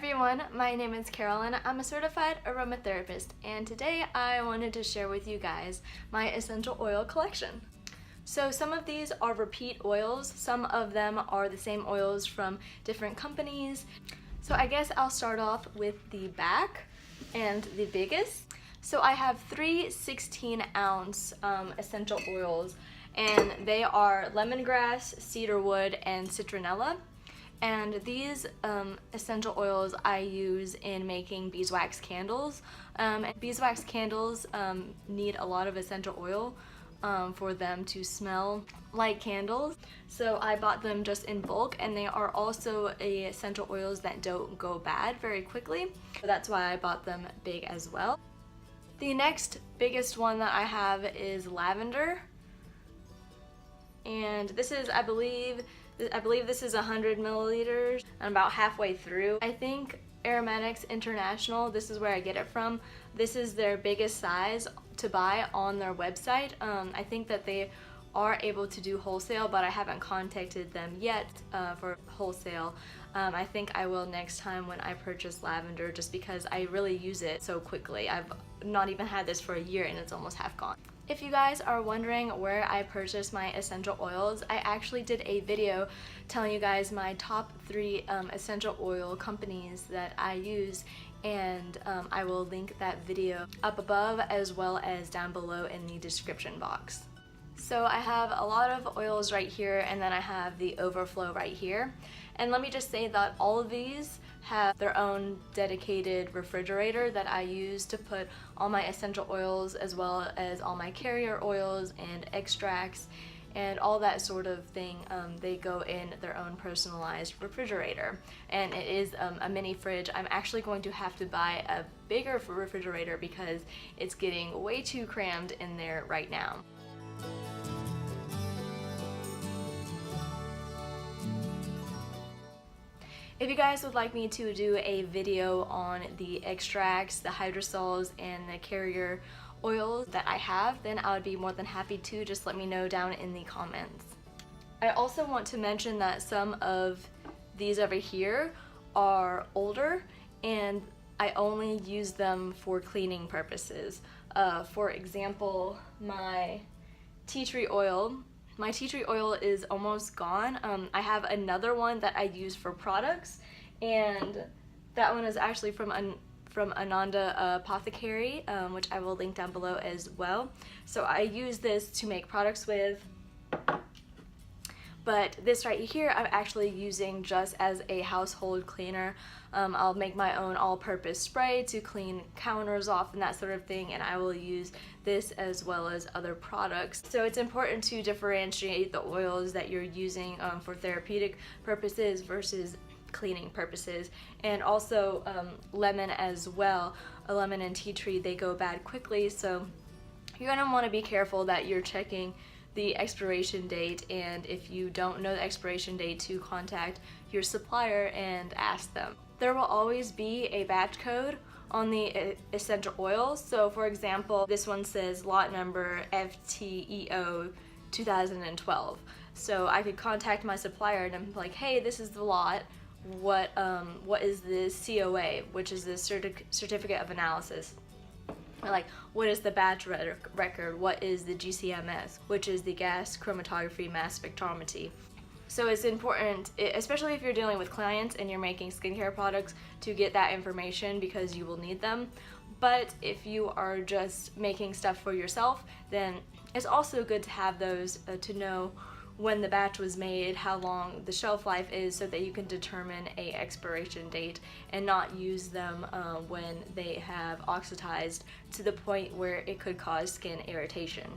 everyone, my name is Carolyn. I'm a certified aromatherapist, and today I wanted to share with you guys my essential oil collection. So some of these are repeat oils, some of them are the same oils from different companies. So I guess I'll start off with the back and the biggest. So I have three 16-ounce essential oils, and they are lemongrass, cedarwood, and citronella. And these essential oils I use in making beeswax candles. And beeswax candles need a lot of essential oil for them to smell like candles. So I bought them just in bulk, and they are also essential oils that don't go bad very quickly. So that's why I bought them big as well. The next biggest one that I have is lavender. And this is, I believe this is 100 milliliters. I'm about halfway through. I think Aromatics International, this is where I get it from. This is their biggest size to buy on their website. I think that they are able to do wholesale, but I haven't contacted them yet for wholesale. I think I will next time when I purchase lavender, just because I really use it so quickly. I've not even had this for a year and it's almost half gone. If you guys are wondering where I purchase my essential oils, I actually did a video telling you guys my top 3 essential oil companies that I use, and I will link that video up above as well as down below in the description box. So I have a lot of oils right here, and then I have the overflow right here. And let me just say that all of these have their own dedicated refrigerator that I use to put all my essential oils, as well as all my carrier oils and extracts and all that sort of thing. They go in their own personalized refrigerator, and it is a mini fridge. I'm actually going to have to buy a bigger refrigerator because it's getting way too crammed in there right now. If you guys would like me to do a video on the extracts, the hydrosols, and the carrier oils that I have, then I would be more than happy to. Just let me know down in the comments. I also want to mention that some of these over here are older, and I only use them for cleaning purposes. For example, my tea tree oil. My tea tree oil is almost gone. I have another one that I use for products, and that one is actually from Ananda Apothecary, which I will link down below as well. So I use this to make products with, but this right here I'm actually using just as a household cleaner. I'll make my own all-purpose spray to clean counters off and that sort of thing, and I will use this as well as other products. So it's important to differentiate the oils that you're using for therapeutic purposes versus cleaning purposes. And also lemon as well. A lemon and tea tree, they go bad quickly, so you're going to want to be careful that you're checking the expiration date, and if you don't know the expiration date, to contact your supplier and ask them. There will always be a batch code on the essential oils. So for example, this one says lot number FTEO 2012. So I could contact my supplier and I'm like, hey, this is the lot. What is the COA, which is the certificate of analysis? Or like, what is the batch record? What is the GCMS, which is the gas chromatography mass spectrometry? So it's important, especially if you're dealing with clients and you're making skincare products, to get that information because you will need them. But if you are just making stuff for yourself, then it's also good to have those to know when the batch was made, how long the shelf life is, so that you can determine a expiration date and not use them when they have oxidized to the point where it could cause skin irritation.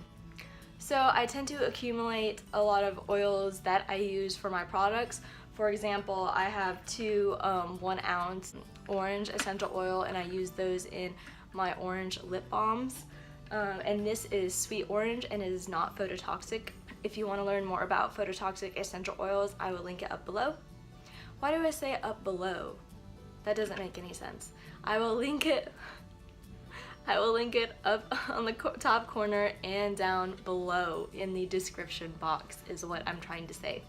So I tend to accumulate a lot of oils that I use for my products. For example, I have 2 1-ounce orange essential oil, and I use those in my orange lip balms. And this is sweet orange and it is not phototoxic. If you want to learn more about phototoxic essential oils, I will link it up below. Why do I say up below? That doesn't make any sense. I will link it up on the top corner and down below in the description box, is what I'm trying to say.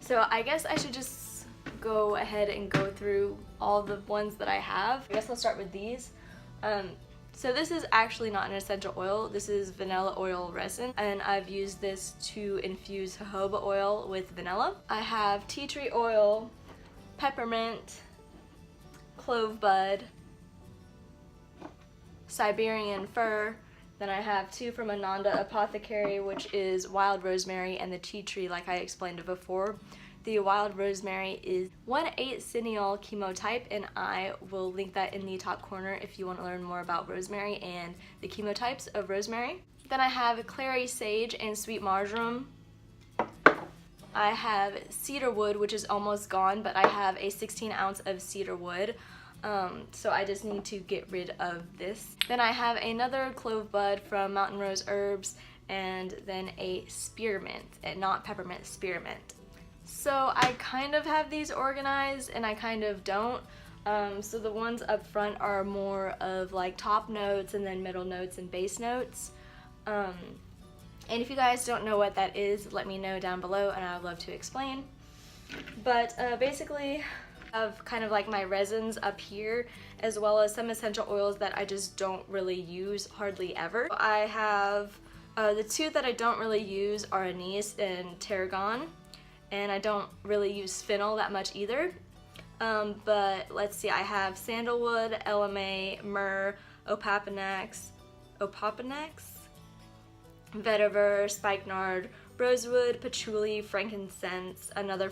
So I guess I should just go ahead and go through all the ones that I have. I guess I'll start with these. So this is actually not an essential oil. This is vanilla oil resin, and I've used this to infuse jojoba oil with vanilla. I have tea tree oil, peppermint, clove bud, Siberian fir. Then I have two from Ananda Apothecary, which is wild rosemary and the tea tree, like I explained before. The wild rosemary is 1/8 cineol chemotype, and I will link that in the top corner if you want to learn more about rosemary and the chemotypes of rosemary. Then I have clary sage and sweet marjoram. I have cedar wood, which is almost gone, but I have a 16 ounce of cedar wood. So I just need to get rid of this. Then I have another clove bud from Mountain Rose Herbs, and then a spearmint, and not peppermint, spearmint. So I kind of have these organized and I kind of don't. So the ones up front are more of like top notes, and then middle notes and base notes. And if you guys don't know what that is, let me know down below and I would love to explain. But basically, I have kind of like my resins up here, as well as some essential oils that I just don't really use hardly ever. I have the two that I don't really use are anise and tarragon, and I don't really use fennel that much either. But let's see, I have sandalwood, LMA, myrrh, opopanax, vetiver, spikenard, rosewood, patchouli, frankincense, another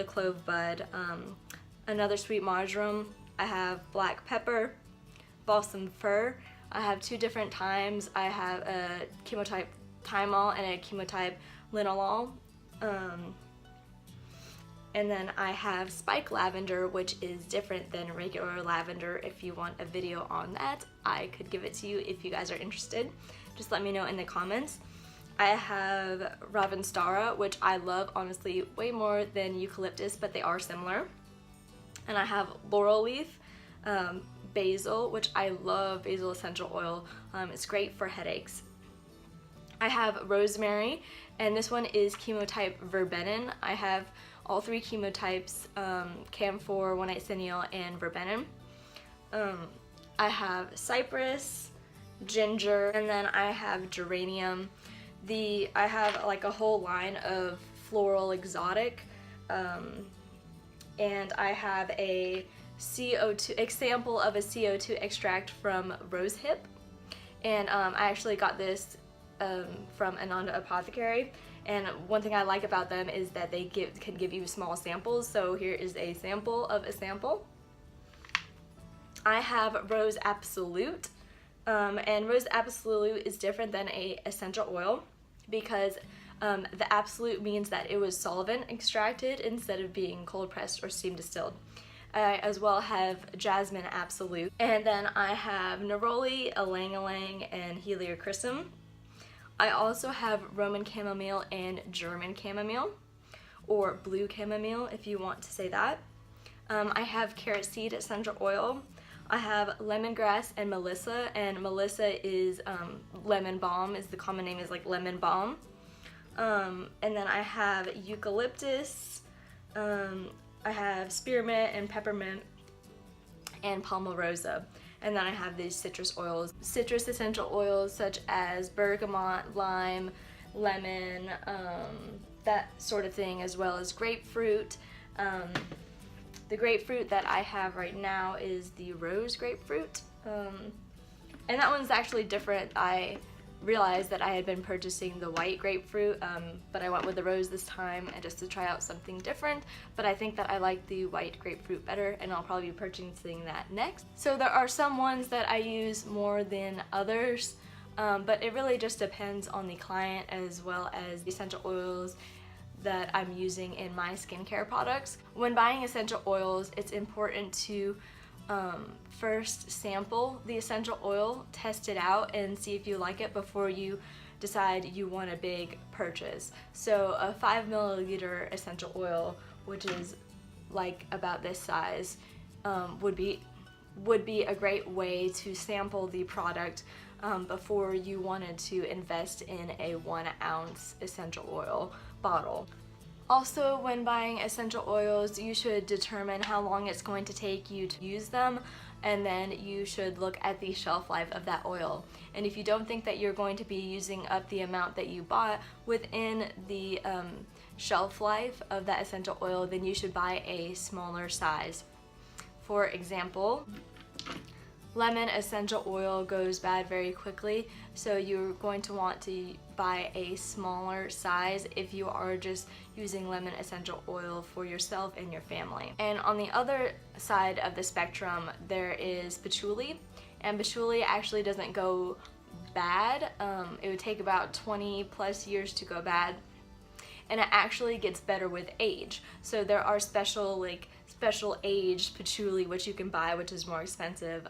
clove bud, another sweet marjoram. I have black pepper, balsam fir. I have two different thymes. I have a chemotype thymol and a chemotype linalool. And then I have spike lavender, which is different than regular lavender. If you want a video on that, I could give it to you if you guys are interested. Just let me know in the comments. I have Ravinstara, which I love honestly way more than eucalyptus, but they are similar. And I have laurel leaf, basil, which I love basil essential oil. It's great for headaches. I have rosemary, and this one is chemotype verbenin. I have all three chemotypes, camphor, 1/8 cineol, and verbenin. I have cypress, ginger, and then I have geranium. I have like a whole line of floral exotic, and I have a CO2 example of a CO2 extract from rosehip, and I actually got this from Ananda Apothecary. And one thing I like about them is that they can give you small samples. So here is a sample of a sample. I have Rose Absolute, and Rose Absolute is different than a essential oil because the Absolute means that it was solvent extracted instead of being cold pressed or steam distilled. I as well have Jasmine Absolute, and then I have neroli, ylang-ylang, and Heliochrysum. I also have Roman chamomile and German chamomile, or blue chamomile if you want to say that. I have carrot seed essential oil. I have lemongrass and melissa is lemon balm, is the common name is like lemon balm. And then I have eucalyptus, I have spearmint and peppermint, and palmarosa. And then I have these citrus oils, citrus essential oils such as bergamot, lime, lemon, that sort of thing, as well as grapefruit. The grapefruit that I have right now is the rose grapefruit, and that one's actually different. I realized that I had been purchasing the white grapefruit, but I went with the rose this time and just to try out something different. But I think that I like the white grapefruit better, and I'll probably be purchasing that next. So there are some ones that I use more than others, but it really just depends on the client as well as the essential oils that I'm using in my skincare products. When buying essential oils, it's important to first sample the essential oil, test it out, and see if you like it before you decide you want a big purchase. So a 5 milliliter essential oil, which is like about this size, would be a great way to sample the product before you wanted to invest in a 1 ounce essential oil bottle. Also, when buying essential oils, you should determine how long it's going to take you to use them, and then you should look at the shelf life of that oil. And if you don't think that you're going to be using up the amount that you bought within the shelf life of that essential oil, then you should buy a smaller size. For example, lemon essential oil goes bad very quickly, so you're going to want to buy a smaller size if you are just using lemon essential oil for yourself and your family. And on the other side of the spectrum, there is patchouli, and patchouli actually doesn't go bad. It would take about 20 plus years to go bad, and it actually gets better with age. So there are special aged patchouli which you can buy, which is more expensive.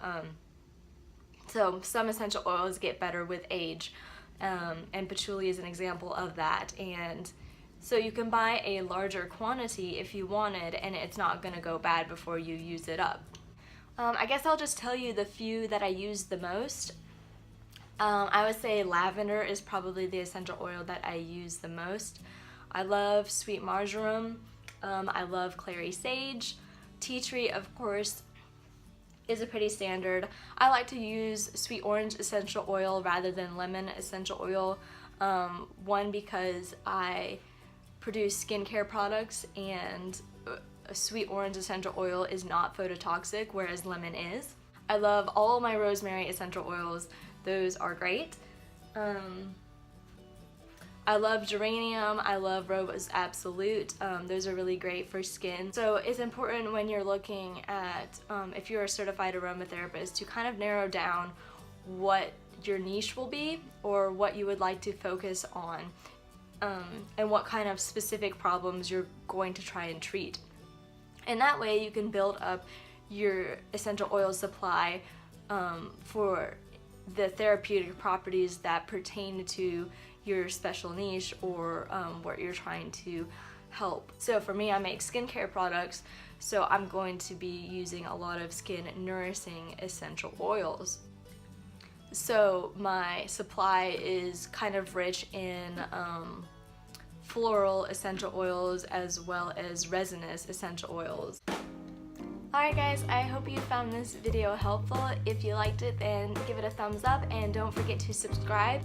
So some essential oils get better with age, and patchouli is an example of that. And so you can buy a larger quantity if you wanted, and it's not going to go bad before you use it up. I guess I'll just tell you the few that I use the most. I would say lavender is probably the essential oil that I use the most. I love sweet marjoram. I love clary sage. Tea tree, of course, is a pretty standard. I like to use sweet orange essential oil rather than lemon essential oil. One, because I produce skincare products, and a sweet orange essential oil is not phototoxic, whereas lemon is. I love all my rosemary essential oils. Those are great. I love geranium, I love Rose Absolute. Those are really great for skin. So it's important when you're looking at, if you're a certified aromatherapist, to kind of narrow down what your niche will be, or what you would like to focus on, and what kind of specific problems you're going to try and treat. And that way you can build up your essential oil supply for the therapeutic properties that pertain to your special niche, or what you're trying to help. So for me, I make skincare products, so I'm going to be using a lot of skin nourishing essential oils. So my supply is kind of rich in floral essential oils as well as resinous essential oils. Alright guys, I hope you found this video helpful. If you liked it, then give it a thumbs up, and don't forget to subscribe.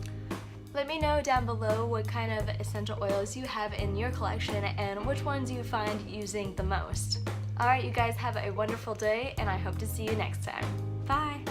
Let me know down below what kind of essential oils you have in your collection and which ones you find using the most. Alright, you guys have a wonderful day, and I hope to see you next time. Bye!